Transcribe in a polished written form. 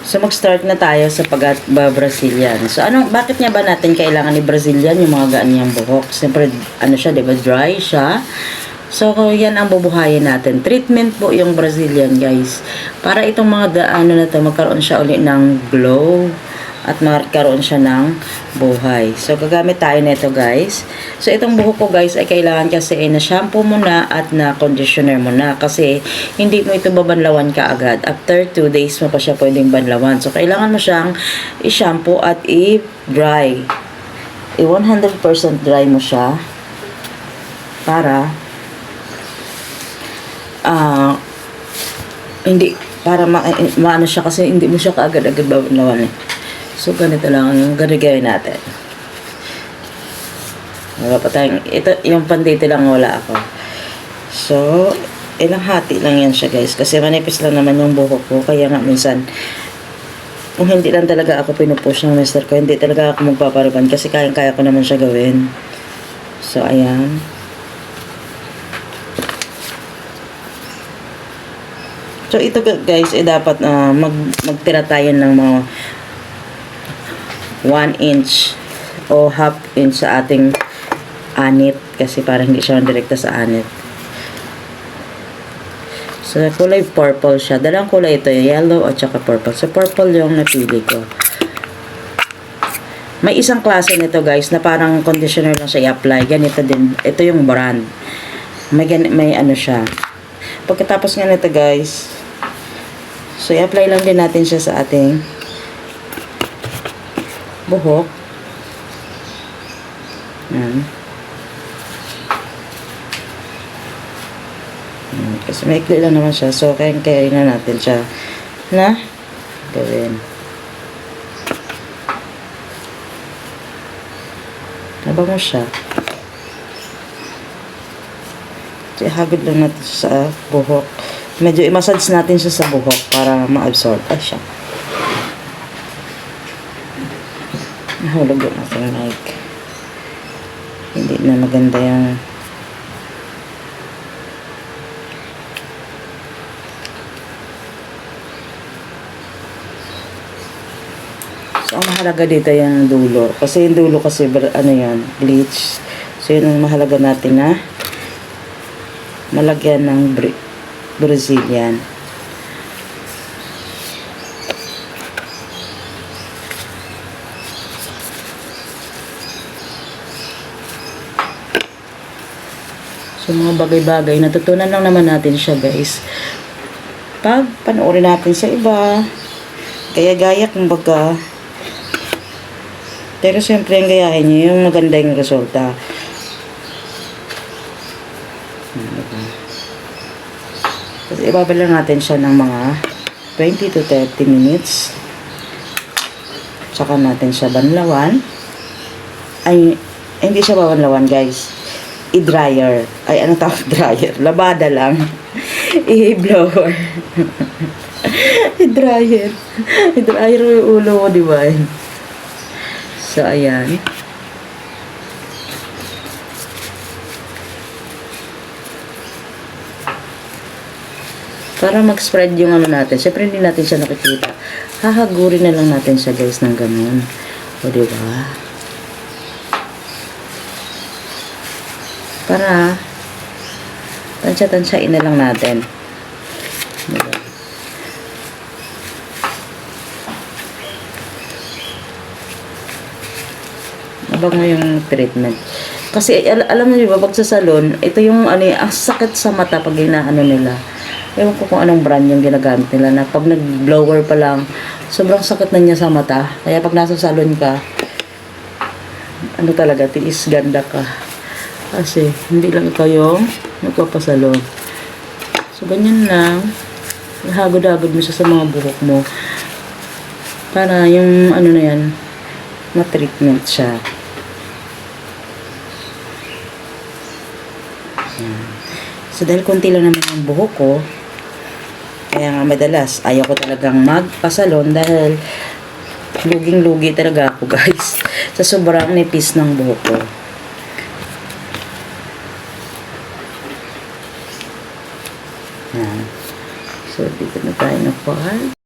So, mag-start na tayo sa pag-Brazilian. So, bakit nga ba natin kailangan ni Brazilian yung mga ganyang buhok? Siyempre, siya, diba, dry siya. So, yan ang bubuhayin natin. Treatment po yung Brazilian, guys. Para itong mga na to, magkaroon siya uli ng glow at magkaroon siya ng buhay. So, gagamit tayo nito, guys. So, itong buhok ko, guys, ay kailangan kasi na shampoo muna at na conditioner muna. Kasi, hindi mo ito babanlawan kaagad. After 2 days mo pa siya pwedeng banlawan. So, kailangan mo siyang i-shampoo at i-dry. 100% dry mo siya. Para, hindi, para maano siya kasi hindi mo siya kaagad-agad babanlawan eh. So, ganito lang yung gagawin natin. Wala pa tayong, ito, yung pandito lang wala ako. So, ilang hati lang yan siya, guys. Kasi manipis lang naman yung buhok ko. Kaya nga minsan, kung hindi lang talaga ako pinupush ng mister ko, hindi talaga ako magpapariban. Kasi kaya ko naman siya gawin. So, ayan. So, ito guys, dapat magtira tayo ng mga 1 inch o half inch sa ating anit kasi para hindi siya direkta sa anit. So, kulay purple siya. Dalawang kulay ito, yellow at saka purple. So, purple yung napili ko. May isang klase nito, guys, na parang conditioner lang siya i-apply. Ganito din. Ito yung brand. May ano siya. Pagkatapos nga nito, guys, so, i-apply lang din natin siya sa ating buhok. Yan. Kasi maikli lang naman siya. So, kaya na natin siya na gawin. Nabango siya. So, ihagod lang natin sa buhok. Medyo i-massage natin siya sa buhok para ma-absorb. Ay, siya. Nahulog yung ating mic. Hindi na maganda yung so, ang mahalaga dito yung dulo. Kasi yung dulo kasi, yan, bleach. So, yun ang mahalaga natin na malagyan ng Brazilian. So, mga bagay-bagay. Natutunan lang naman natin siya, guys. Pag panoorin natin sa iba, gaya-gaya kumbaga. Pero siyempre, ang gayahin nyo, yung maganda yung resulta. Kasi ibabala natin siya ng mga 20 to 30 minutes. Tsaka natin siya banlawan. Ay, hindi siya babanlawan, guys. I-dryer. Ay, anong tawag dryer? Labada lang. I-blower. I-dryer. I-dryer yung ulo mo, di ba? So, ayan. Para mag-spread yung natin. Siyempre, hindi natin siya nakikita. Hahagurin na lang natin siya, guys, ng ganun. O, di ba? Para tansya-tansyain na lang natin. Diba? Abang mo yung treatment. Kasi alam mo diba, pag sa salon, ito yung ang sakit sa mata pag inaano nila. Ewan ko kung anong brand yung ginagamit nila na pag nag-blower pa lang, sobrang sakit na niya sa mata. Kaya pag nasa salon ka, talaga, tiis ganda ka. Kasi, hindi lang ikaw yung nagpapasalon. So, ganyan lang. Hagod-hagod mo siya sa mga buhok mo. Para yung, na yan, ma-treatment siya. So, dahil konti lang naman ang buhok ko, kaya nga madalas, ayaw ko talagang magpasalon dahil luging-lugi talaga ako, guys. Sa sobrang nipis ng buhok ko. So, dito na tayo na part.